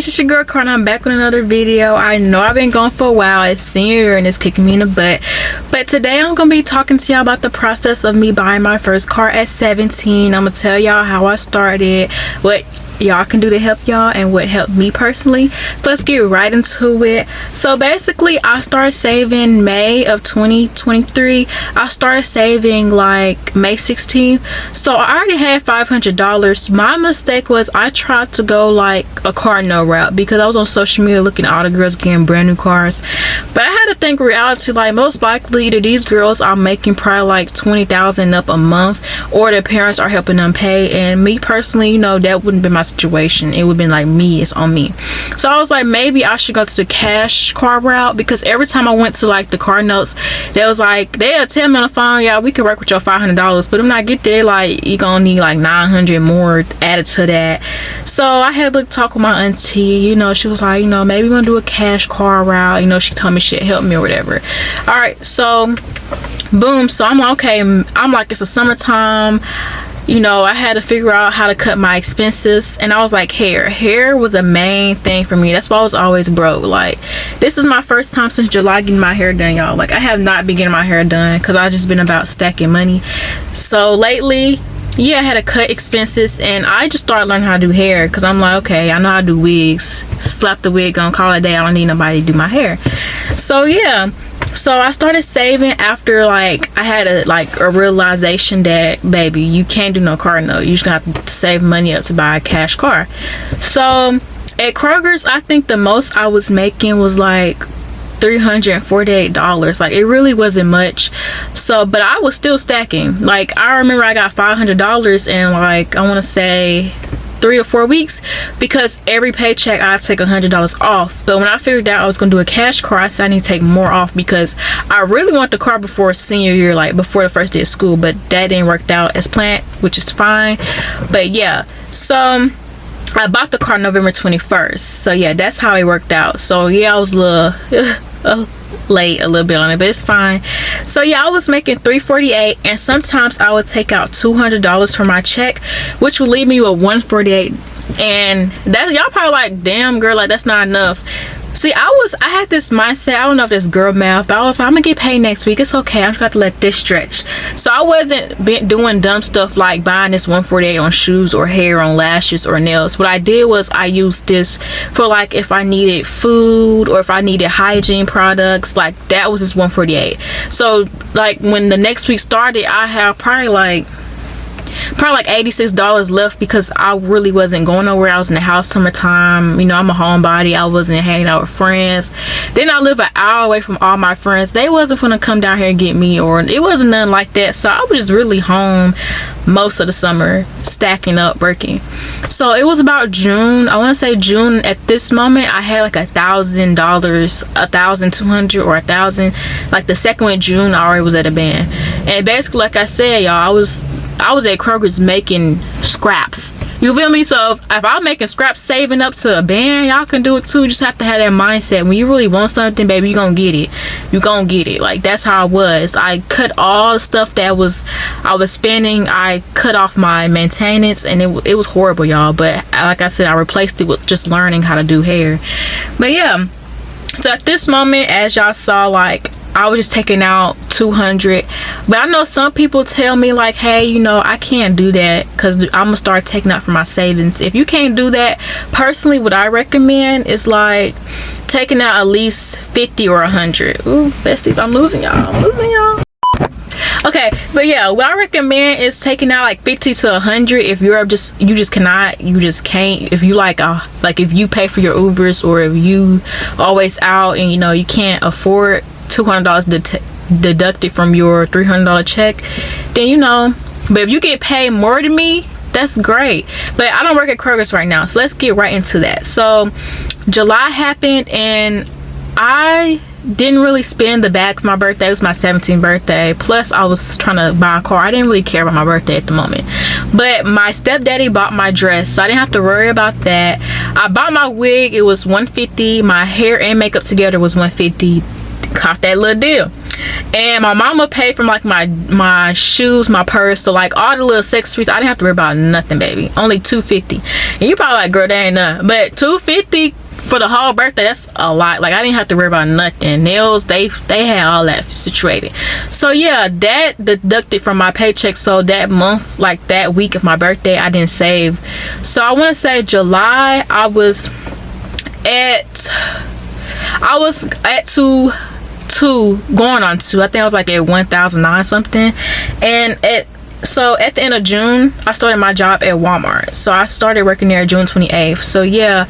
besties, it's your girl Car, and I'm back with another video. I know I've been gone for a while. It's senior year and it's kicking me in the butt, but today I'm gonna be talking to y'all about the process of me buying my first car at 17. I'm gonna tell y'all how I started, what y'all can do to help y'all, and what helped me personally. So let's get right into it. So basically, I started saving May of 2023. I started saving like May 16th, so I already had $500. My mistake was I tried to go like a car no route because I was on social media looking at all the girls getting brand new cars, but I had to think reality, like most likely either these girls are making probably like 20,000 up a month, or their parents are helping them pay. And me personally, you know, that wouldn't be my situation. It would have been like me, it's on me. So I was like, maybe I should go to the cash car route, because every time I went to like the car notes, they was like, they'll tell me on the phone, yeah, we can work with your $500, but when I get there, like, you gonna need like 900 more added to that. So I had to talk with my auntie, you know, she was like, you know, maybe we're gonna do a cash car route, you know, she told me she'd help me or whatever. All right, so boom, so I'm like, okay, I'm like, it's the summertime, you know, I had to figure out how to cut my expenses. And I was like, hair was a main thing for me. That's why I was always broke. Like, this is my first time since July getting my hair done, y'all. Like, I have not been getting my hair done because I just been about stacking money. So lately, yeah, I had to cut expenses, and I just started learning how to do hair because I'm like, okay, I know how to do wigs. Slap the wig on, call it a day. I don't need nobody to do my hair. So yeah, so I started saving after like I had a realization that, baby, you can't do no car note. You just gonna have to save money up to buy a cash car. So at Kroger's, I think the most I was making was like $348. Like, it really wasn't much. So, but I was still stacking. Like, I remember I got $500 in, like, I want to say 3 or 4 weeks, because every paycheck I take $100 off. But when I figured out I was gonna do a cash car, I said I need to take more off because I really want the car before senior year, like before the first day of school, but that didn't work out as planned, which is fine. But yeah, so I bought the car November 21st. So yeah, that's how it worked out. So yeah, I was a little late a little bit on it, but it's fine. So yeah, I was making $348, and sometimes I would take out $200 from my check, which would leave me with $148. And that, y'all probably like, damn girl, like that's not enough. See, I had this mindset, I don't know if this girl math, but I was like, I'm gonna get paid next week, it's okay, I'm just gonna let this stretch. So I wasn't doing dumb stuff like buying this $148 on shoes or hair, on lashes or nails. What I did was I used this for like if I needed food or if I needed hygiene products, like that was this $148. So like when the next week started, I have probably like $86 left, because I really wasn't going nowhere. I was in the house summertime, you know, I'm a homebody. I wasn't hanging out with friends. Then I live an hour away from all my friends. They wasn't gonna come down here and get me, or it wasn't nothing like that. So I was just really home most of the summer, stacking up, working. So it was about June, I want to say June. At this moment I had like $1,000, $1,200 or $1,000. Like the second week of June, I already was at a band. And basically, like I said, y'all, I was at Kroger's making scraps, you feel me? So if I'm making scraps, saving up to a band, y'all can do it too. You just have to have that mindset. When you really want something, baby, you gonna get it. You gonna get it. Like, that's how I was. I cut all the stuff that I was spending. I cut off my maintenance, and it was horrible, y'all. But like I said, I replaced it with just learning how to do hair. But yeah, so at this moment, as y'all saw, like, I was just taking out $200. But I know some people tell me like, hey, you know, I can't do that because I'm gonna start taking out from my savings. If you can't do that, personally, what I recommend is like taking out at least 50 or 100. Ooh, besties, I'm losing y'all. Okay, but yeah, what I recommend is taking out like 50 to 100 if you just can't, if you like if you pay for your Ubers, or if you always out and you know you can't afford $200 deducted from your $300 check, then you know. But if you get paid more than me, that's great. But I don't work at Kroger's right now, so let's get right into that. So July happened, and I didn't really spend the bag for my birthday. It was my 17th birthday, plus I was trying to buy a car. I didn't really care about my birthday at the moment, but my stepdaddy bought my dress, so I didn't have to worry about that. I bought my wig, it was $150. My hair and makeup together was $150. Caught that little deal. And my mama paid for like my shoes, my purse, so like all the little accessories. I didn't have to worry about nothing, baby. Only $250. And you probably like, girl, that ain't nothing. But $250 for the whole birthday, that's a lot. Like I didn't have to worry about nothing. Nails, they had all that situated. So yeah, that deducted from my paycheck. So that month, like that week of my birthday, I didn't save. So I want to say July, I was at two going on 2. I think I was like at 1,009 something. And so at the end of June, I started my job at Walmart. So I started working there June 28th. So yeah,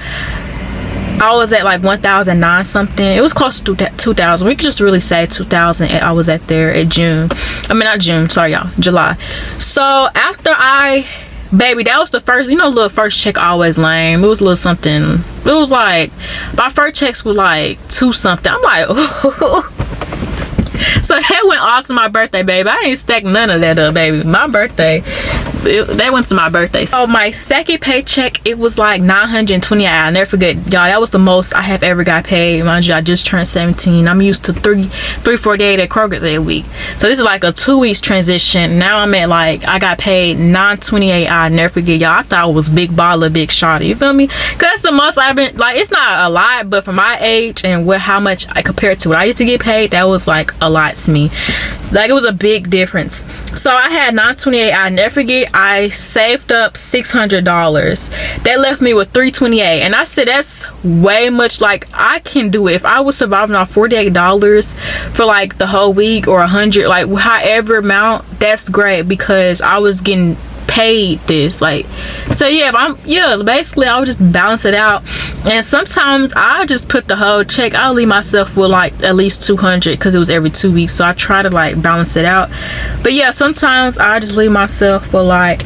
I was at like 1,009 something. It was close to 2,000. We could just really say 2,000. I was at there at June. I mean, not June, sorry y'all, July. So after baby, that was the first, you know, little first check always lame. It was a little something. It was like, my first checks was like 2 something. I'm like, ooh. So that went all to my birthday, baby. I ain't stacked none of that up, baby. My birthday, that went to my birthday. So my second paycheck, it was like $920. I'll never forget, y'all. That was the most I have ever got paid. Mind you, I just turned 17. I'm used to $348 at Kroger that week. So this is like a 2 weeks transition. Now I'm at like, I got paid $928. I'll never forget, y'all. I thought it was big baller, big shawty. You feel me? Cause that's the most I've been, like, it's not a lot, but for my age and how much I compared to what I used to get paid, that was like a lot to me. Like it was a big difference. So I had $928. I never forget, I saved up $600. That left me with $328. And I said, that's way much. Like I can do it. If I was surviving on $48 for like the whole week, or 100, like however amount, that's great, because I was getting paid this. Like, so yeah, basically I would just balance it out. And sometimes I just put the whole check, I'll leave myself with like at least 200, because it was every 2 weeks. So I try to like balance it out. But yeah, sometimes I just leave myself for like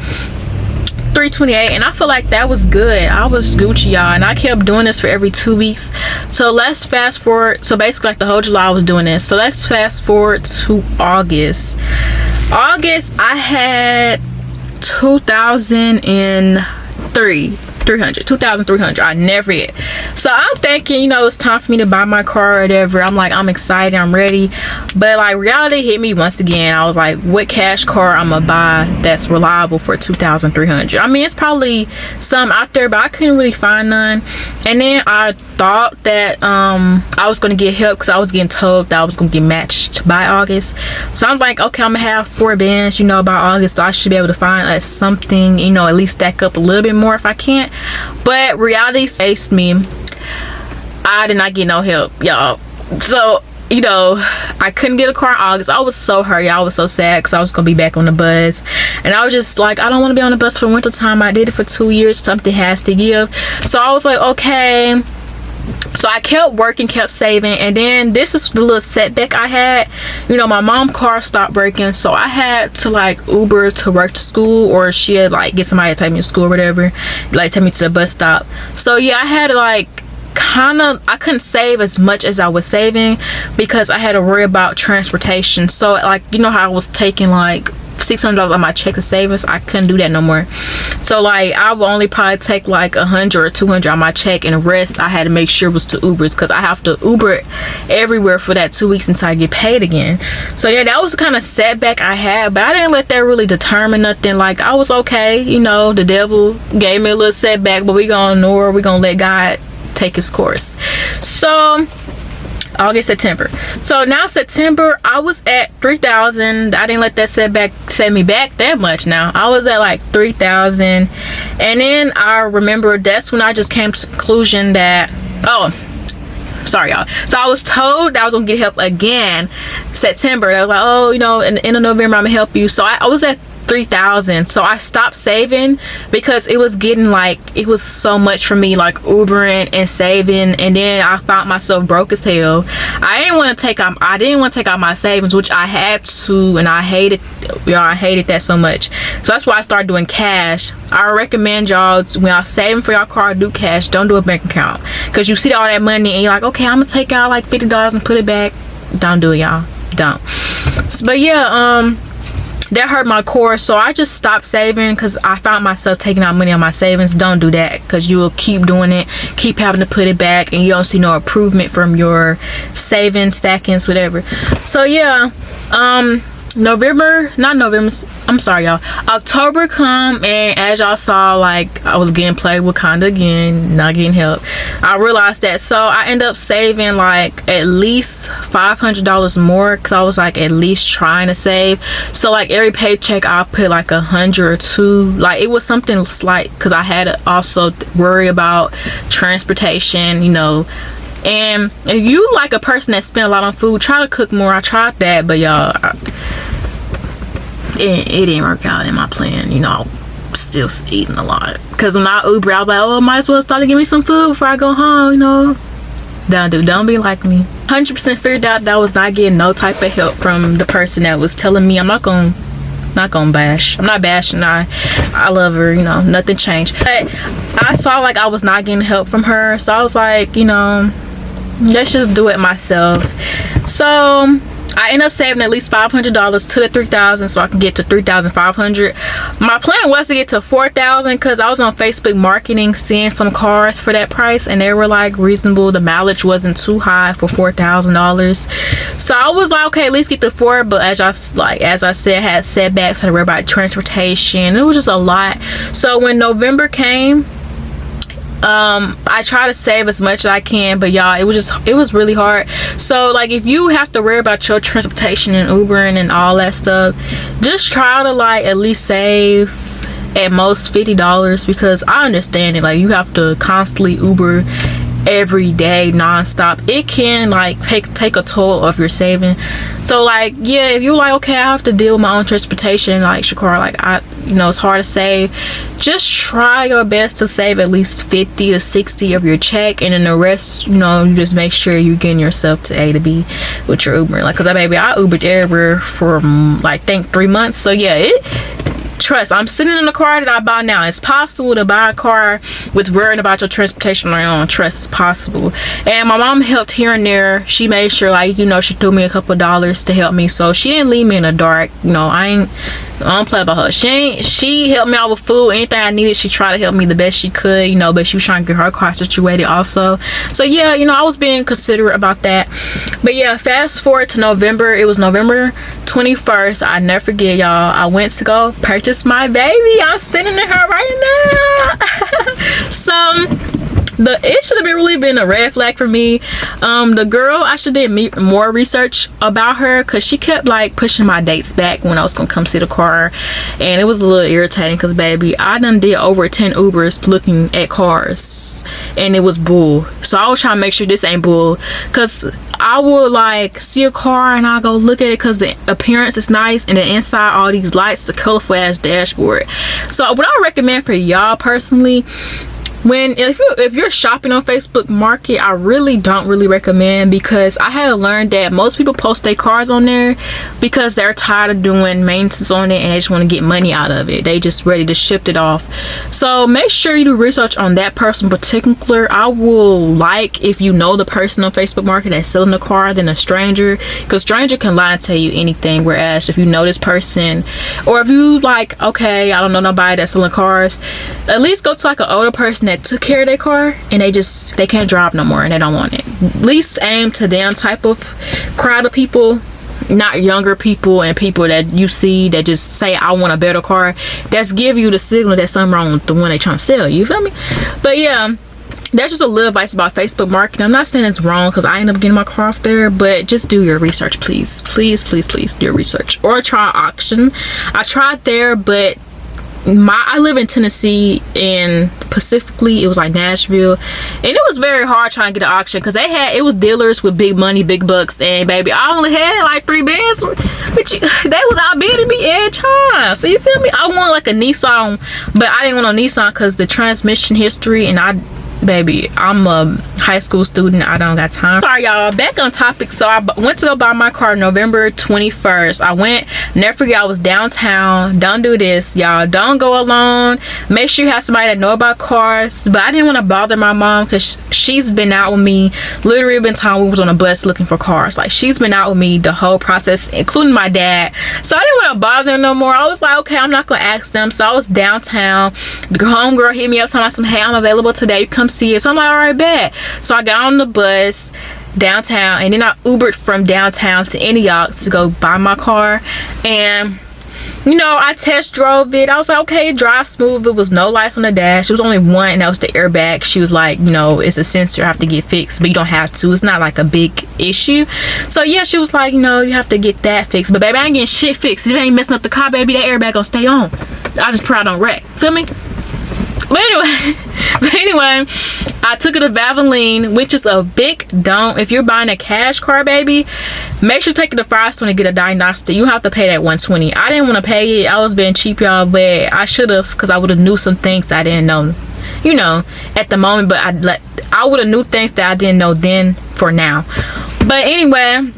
$328, and I feel like that was good. I was Gucci, y'all, and I kept doing this for every 2 weeks. So let's fast forward. So basically like the whole July I was doing this. So let's fast forward to August. I had 2,300. I never hit. So I'm thinking, you know, it's time for me to buy my car or whatever. I'm like, I'm excited, I'm ready. But like reality hit me once again. I was like, what cash car I'm gonna buy that's reliable for 2,300? I mean, it's probably some out there, but I couldn't really find none. And then I thought that I was gonna get help, because I was getting told that I was gonna get matched by August. So I'm like, okay, I'm gonna have 4 bands, you know, by August, so I should be able to find like something, you know, at least stack up a little bit more if I can't. But reality faced me. I did not get no help, y'all. So, you know, I couldn't get a car in August. I was so hurt, y'all. I was so sad, because I was gonna be back on the bus, and I was just like, I don't want to be on the bus for winter time. I did it for 2 years. Something has to give. So I was like, okay. So I kept working, kept saving, and then this is the little setback I had. You know, my mom's car stopped working, so I had to like Uber to work to school, or she had like get somebody to take me to school or whatever, like take me to the bus stop. So yeah, I had to like I couldn't save as much as I was saving, because I had to worry about transportation. So like, you know how I was taking like $600 on my check of savings, I couldn't do that no more. So like I would only probably take like 100 or 200 on my check, and the rest I had to make sure was to Ubers, because I have to Uber everywhere for that 2 weeks until I get paid again. So yeah, that was the kind of setback I had, but I didn't let that really determine nothing. Like I was okay, you know, the devil gave me a little setback, but we gonna ignore, we gonna let God take his course. So August, September. So now September, I was at 3,000. I didn't let that set me back that much. Now I was at like 3,000, and then I remember that's when I just came to the conclusion that, oh, sorry y'all. So I was told that I was gonna get help again September. I was like, oh, you know, in the end of November I'm gonna help you. So I was at 3,000. So I stopped saving, because it was getting like, it was so much for me, like Ubering and saving, and then I found myself broke as hell. I didn't want to take out my savings, which I had to, and I hated, y'all, I hated that so much. So that's why I started doing cash. I recommend y'all, when y'all saving for y'all car, do cash. Don't do a bank account, because you see all that money and you're like, okay, I'm gonna take out like $50 and put it back. Don't do it, y'all. Don't. But yeah, that hurt my core. So I just stopped saving because I found myself taking out money on my savings. Don't do that, because you will keep doing it, keep having to put it back, and you don't see no improvement from your savings, stackings, whatever. So yeah, October come, and as y'all saw, like, I was getting played with kinda again, not getting help. I realized that, so I end up saving like at least $500 more, because I was like at least trying to save. So like every paycheck I put like 100 or 2, like it was something slight, because I had to also worry about transportation, you know. And if you like a person that spend a lot on food, try to cook more. I tried that, but y'all, it didn't work out in my plan, you know. Still eating a lot, because when I Uber, I was like, oh, might as well start to give me some food before I go home, you know. Don't be like me. 100% figured out that I was not getting no type of help from the person that was telling me. I'm not gonna bash. I'm not bashing. I love her, you know, nothing changed. But I saw like I was not getting help from her, so I was like, you know, let's just do it myself. So I end up saving at least $500 to the $3,000, so I can get to $3,500. My plan was to get to $4,000, because I was on Facebook Marketing seeing some cars for that price, and they were like reasonable. The mileage wasn't too high for $4,000. So I was like, okay, at least get to $4,000. But as I said, I had setbacks. I had to worry about transportation. It was just a lot. So when November came, I try to save as much as I can, but y'all, it was really hard. So like, if you have to worry about your transportation and Ubering and all that stuff, just try to like at least save at most $50, because I understand it, like you have to constantly Uber every day non-stop. It can like take a toll of your saving. So like, yeah, if you're like, okay, I have to deal with my own transportation, like Shakar, like you know, it's hard to save, just try your best to save at least 50 to 60 of your check, and then the rest, you know, you just make sure you're getting yourself to A to B with your Uber. Like, because I Ubered everywhere for like, I think 3 months. So yeah, trust, I'm sitting in the car that I buy now. It's possible to buy a car with worrying about your transportation on your own. Trust, it's possible. And my mom helped here and there. She made sure, like, you know, she threw me a couple dollars to help me, so she didn't leave me in the dark. You know, I don't play about her. She helped me out with food, anything I needed. She tried to help me the best she could, you know, but she was trying to get her car situated also. So yeah, you know, I was being considerate about that. But yeah, fast forward to November. It was November 21st. I never forget, y'all. I went to go purchase my baby. I'm sitting in her right now. So it should have really been a red flag for me. The girl, I should did more research about her, because she kept like pushing my dates back when I was gonna come see the car, and it was a little irritating, because baby, I done did over 10 Ubers looking at cars, and it was bull. So I was trying to make sure this ain't bull, because I would like see a car and I go look at it because the appearance is nice, and the inside, all these lights, the colorful ass dashboard. So what I recommend for y'all personally, if you're shopping on Facebook Market, I really don't recommend, because I had to learn that most people post their cars on there because they're tired of doing maintenance on it and they just want to get money out of it. They just ready to ship it off. So make sure you do research on that person in particular. I will like if you know the person on Facebook Market that's selling the car than a stranger, because stranger can lie and tell you anything, whereas if you know this person, or if you like, okay, I don't know nobody that's selling cars, at least go to like an older person that took care of their car and they can't drive no more and they don't want it. At least aim to them type of crowd of people, not younger people and people that you see that just say I want a better car. That's give you the signal that something wrong with the one they trying to sell you, feel me? But yeah, that's just a little advice about Facebook marketing. I'm not saying it's wrong, because I end up getting my car off there, but just do your research, please do your research, or try auction. I tried there, but I live in Tennessee, and specifically it was like Nashville, and it was very hard trying to get an auction, because it was dealers with big money, big bucks, and baby, I only had like 3 bands, but they was outbidding me every time. So you feel me? I want like a Nissan, but I didn't want a Nissan because the transmission history, and baby, I'm a high school student. I don't got time. Sorry y'all, back on topic. So I went to go buy my car November 21st. I went, never forget, I was downtown. Don't do this, y'all. Don't go alone. Make sure you have somebody that know about cars. But I didn't want to bother my mom because she's been out with me literally been time we was on a bus looking for cars. Like, she's been out with me the whole process, including my dad. So I didn't want to bother them no more. I was like, okay, I'm not gonna ask them. So I was downtown. The homegirl hit me up telling me, hey, I'm available today, you come see it. So I'm like, all right, bet. So I got on the bus downtown, and then I Ubered from downtown to Antioch to go buy my car. And you know, I test drove it. I was like, okay, it drives smooth. It was no lights on the dash. It was only one, and that was the airbag. She was like, you know, it's a sensor, I have to get fixed, but you don't have to. It's not like a big issue. So yeah, she was like, you know, you have to get that fixed. But baby, I ain't getting shit fixed. If it ain't messing up the car, baby, that airbag gonna stay on. I just pray I don't wreck. Feel me? But anyway, I took it to Valvoline, which is a big don't. If you're buying a cash car, baby, make sure you take it to Firestone and get a diagnostic. You have to pay that $120. I didn't want to pay it. I was being cheap, y'all, but I should have, because I would have knew some things I didn't know, you know, at the moment. But I would have knew things that I didn't know then for now. But anyway,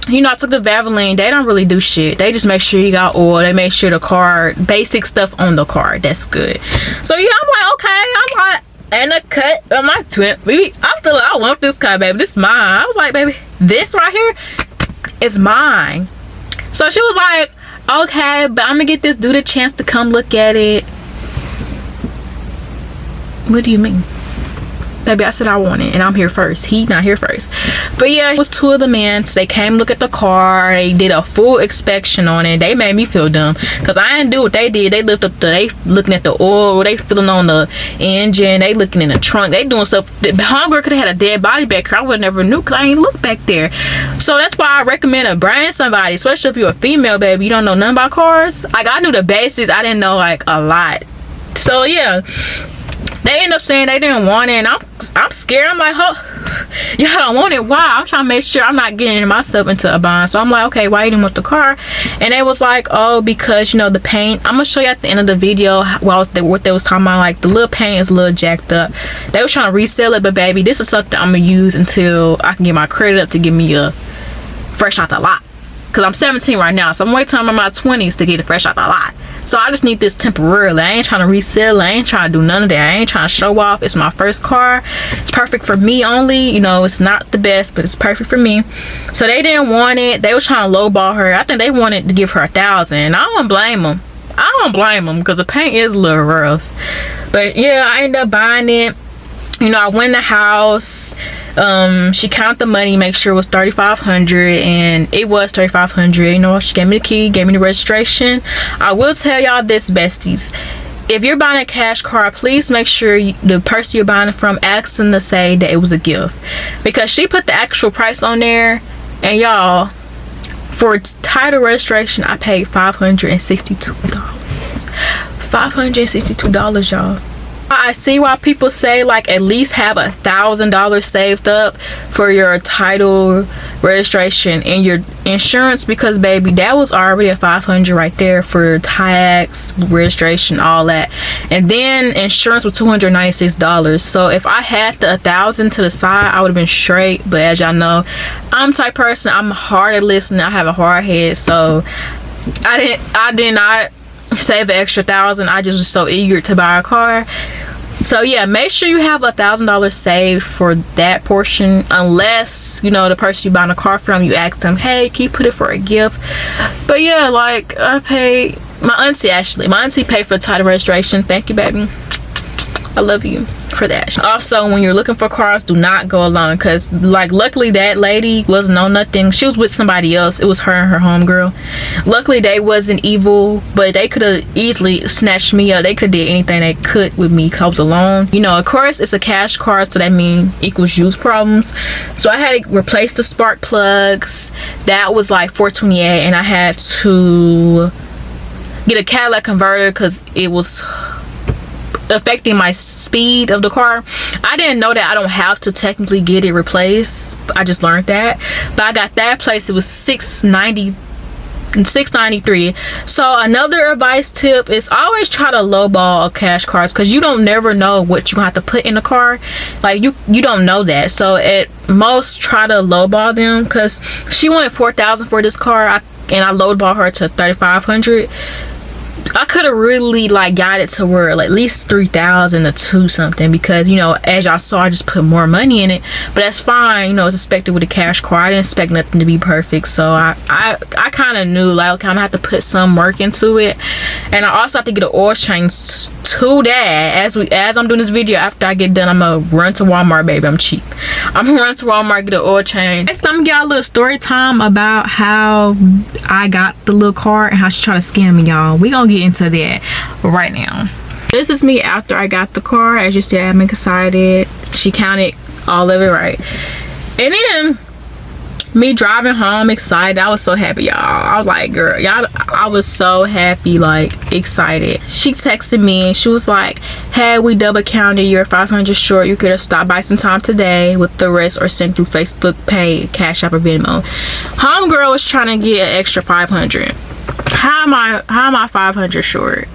you know, I took the Valvoline. They don't really do shit. They just make sure you got oil. They make sure the car, basic stuff on the car. That's good. So yeah, I'm like, okay. I'm like, and a cut on my twin. Baby, I want this car, baby. This is mine. I was like, baby, this right here is mine. So she was like, okay, but I'm gonna get this dude a chance to come look at it. What do you mean? Baby, I said I want it, and I'm here first. He not here first. But yeah, it was two of the men. So they came look at the car. They did a full inspection on it. They made me feel dumb because I didn't do what they did. They they looking at the oil. They feeling on the engine. They looking in the trunk. They doing stuff. The hunger could have had a dead body back here. I would never knew because I ain't look back there. So that's why I recommend a bring somebody, especially if you're a female, baby. You don't know nothing about cars. Like, I knew the basics. I didn't know like a lot. So yeah, they end up saying they didn't want it, and I'm scared. I'm like, oh, y'all don't want it. Why? I'm trying to make sure I'm not getting myself into a bind. So I'm like, okay, why you didn't want the car? And they was like, oh, because, you know, the paint. I'm gonna show you at the end of the video what they was talking about. Like, the little paint is a little jacked up. They was trying to resell it, but baby, this is something I'm gonna use until I can get my credit up to give me a fresh out the lot. Because I'm 17 right now, so I'm waiting till I'm in my 20s to get it fresh out the lot. So I just need this temporarily. I ain't trying to resell. I ain't trying to do none of that. I ain't trying to show off. It's my first car. It's perfect for me only. You know, it's not the best, but it's perfect for me. So they didn't want it. They was trying to lowball her. I think they wanted to give her $1,000. I don't blame them. I don't blame them because the paint is a little rough. But yeah, I ended up buying it. You know, I went in the house. She counted the money, make sure it was $3,500, and it was $3,500. You know, she gave me the key, gave me the registration. I will tell y'all this, besties, if you're buying a cash car, please make sure the person you're buying it from, ask them to say that it was a gift, because she put the actual price on there, and y'all, for title registration, I paid $562. $562, y'all. I see why people say like at least have $1,000 saved up for your title, registration, and your insurance, because baby, that was already a $500 right there for tax, registration, all that, and then insurance was $296. So if I had the $1,000 to the side, I would have been straight. But as y'all know, I'm the type person, I'm hard at listening. I have a hard head, so I did not save an extra $1,000. I just was so eager to buy a car. So yeah, make sure you have $1,000 saved for that portion, unless, you know, the person you buying a car from, you ask them, hey, can you put it for a gift? But yeah, like, I paid my auntie paid for the title registration. Thank you, baby. I love you for that. Also, when you're looking for cars, do not go alone, because like, luckily that lady wasn't on nothing. She was with somebody else. It was her and her homegirl. Luckily they wasn't evil, but they could have easily snatched me up. They could have did anything they could with me because I was alone. You know, of course it's a cash car, so that means equals use problems. So I had to replace the spark plugs. That was like $428, and I had to get a catalytic converter because it was affecting my speed of the car. I didn't know that I don't have to technically get it replaced. I just learned that. But I got that place. It was $690. $693. So another advice tip is always try to lowball cash cars, because you don't never know what you're gonna have to put in the car. Like you don't know that. So at most try to lowball them, because she wanted $4,000 for this car, and I lowball her to $3,500. I could have really like got it to where like at least 3,000 to 2 something, because you know, as y'all saw, I just put more money in it. But that's fine, you know, it's expected with a cash car. I didn't expect nothing to be perfect, so I kind of knew like, okay, I'm gonna have to put some work into it. And I also have to get an oil change to that. As I'm doing this video, after I get done, I'm gonna run to Walmart, baby. I'm cheap. I'm gonna run to Walmart, get an oil change. Next, I'm gonna get a little story time about how I got the little car and how she tried to scam me, y'all. We gonna get into that right now. This is me after I got the car. As you see, I'm excited. She counted all of it right, and then me driving home excited. I was so happy, y'all. I was like, girl, y'all, I was so happy, like excited. She texted me and she was like, hey, we double counted, you're 500 short. You could have stopped by sometime today with the rest, or sent through Facebook Pay, Cash App, or Venmo. Homegirl was trying to get an extra 500. How am I 500 short?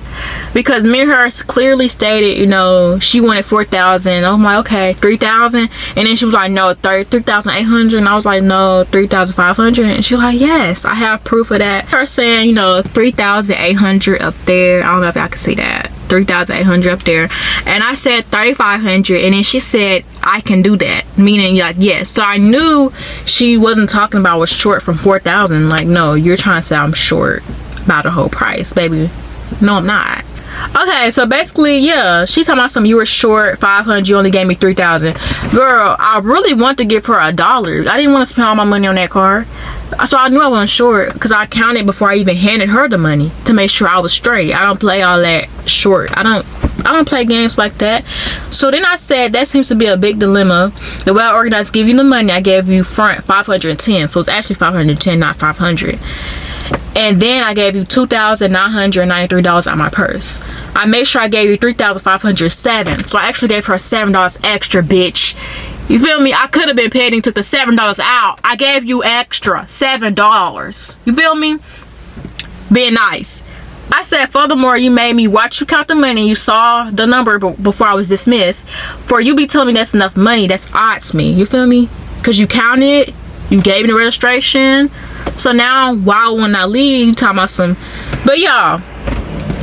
Because me and her clearly stated, you know, she wanted 4,000. I'm like, okay, 3,000. And then she was like, no, 3,800. And I was like, no, 3,500. And she was like, yes, I have proof of that. Her saying, you know, 3,800 up there. I don't know if I can see that. 3,800 up there. And I said 3,500. And then she said, I can do that. Meaning, like, yes. So I knew she wasn't talking about was short from 4,000. Like, no, you're trying to say I'm short by the whole price, baby. No, I'm not. Okay, so basically, yeah, she's talking about some, you were short 500, you only gave me 3,000. Girl, I really want to give her $1. I didn't want to spend all my money on that car, so I knew I wasn't short, because I counted before I even handed her the money to make sure I was straight. I don't play all that short. I don't play games like that. So then I said, that seems to be a big dilemma. The way I organized give you the money, I gave you front 510, so it's actually 510, not 500. And then I gave you $2,993 out of my purse. I made sure I gave you $3,507. So I actually gave her $7 extra, bitch. You feel me? I could have been paid and took the $7 out. I gave you extra $7. You feel me? Being nice. I said, furthermore, you made me watch you count the money. You saw the number before I was dismissed. For you be telling me that's enough money, that's odd to me. You feel me? Because you counted it. You gave me the registration. So now, why when I leave, you talking about some. But y'all,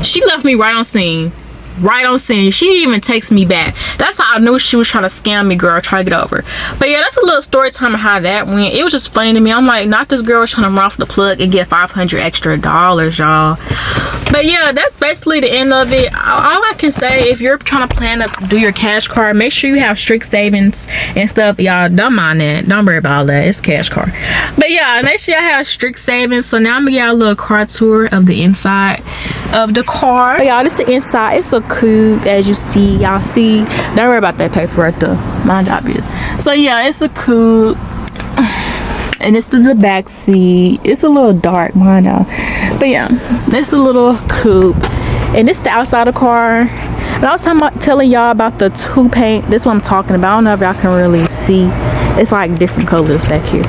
she left me right on scene. Right on scene. She didn't even text me back. That's how I knew she was trying to scam me, girl. Try to get over. But yeah, that's a little story time of how that went. It was just funny to me. I'm like, not this girl was trying to run off the plug and get 500 extra dollars, y'all. But yeah, that's basically the end of it. All I can say, if you're trying to plan to do your cash card, make sure you have strict savings and stuff. Y'all don't mind that. Don't worry about all that. It's cash card. But yeah, make sure y'all have strict savings. So now I'm gonna get a little car tour of the inside of the car. But y'all, this is the inside. It's a coupe, as you see. Y'all see, don't worry about that paper right there. My job is. So yeah, it's a coupe. And this is the back seat. It's a little dark, mind y'all. But yeah, it's a little coupe. And this is the outside of the car. And I was telling y'all about the two paint. This is what I'm talking about. I don't know if y'all can really see. It's like different colors back here.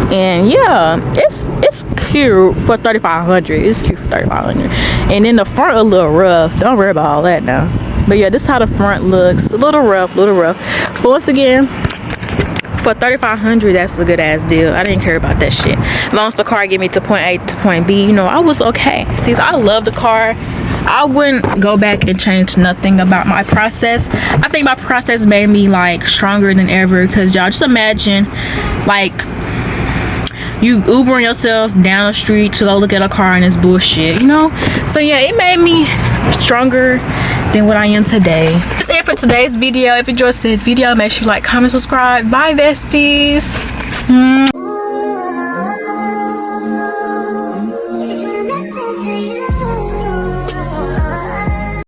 And yeah, it's cute for 3,500. It's cute for 3,500. And in the front a little rough. Don't worry about all that now. But yeah, this is how the front looks. A little rough, So once again, for 3,500, that's a good ass deal. I didn't care about that shit. As long as the car get me to point A to point B, you know, I was okay. See, I love the car. I wouldn't go back and change nothing about my process. I think my process made me like stronger than ever, because y'all just imagine like you Ubering yourself down the street to go look at a car and it's bullshit, you know? So yeah, it made me stronger than what I am today. That's it for today's video. If you enjoyed this video, make sure you like, comment, subscribe. Bye, besties.